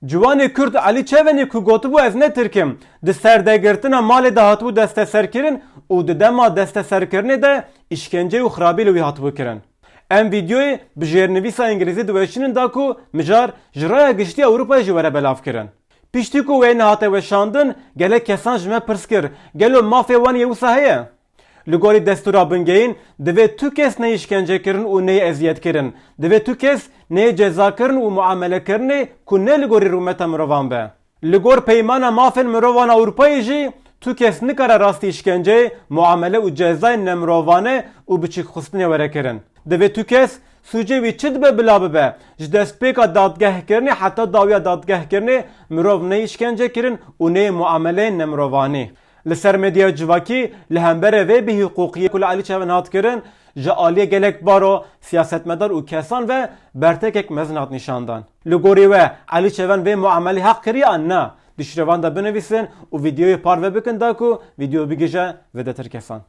Ciwanê Kurd Elî Çevenê ku gotibû ez ne Tirkim, di serdegirtina malê de hatibû desteserkirin û di dema desteserkirinê de işkence û xirabî li wî hatibû kirin. Em vîdyoyê bi jêrnivîsa İngilîzî diweşînin da ku mijar ji raya giştî Ewropayê jî were belav kirin. Piştî ku wê nehate weşandin, gelek kesan ji me pirs kir, gelo mafê wan yê wisa heye? Li gorî destûra bingehîn divê tu kes neyê işkencekirin û neyê eziyetkirin. Divê tu kes neyê cezakirin û muamelekirinê ku ne li gorî rûmeta mirovan be. Li gor peymana mafên mirovan Ewropayê jî tu kes nikare rastî işkenceyê, muamele û cezayên nemirovane û biçîkxistinê were kirin. Divê tu kes sûcê wî çi dibe bila bibe, ji destpêka dadgehkirinê heta dawiya dadgehkirinê mirov neyê işkence kirin û neyê muameleyên nemirovanî. Li ser medya civakî li hemberê vê bî hukukiyê ku li Elî Çeven hat kirin, ji aliyê gelek baro siyasetmedar û kesan ve bertekek mezin hat nîşandan. Li gorî we Elî Çeven vê muamelî heq kiriye an na. Di şirevan da binivîsin û vîdyoyê parve bikin da ku vîdyo bigije vedetir kesan.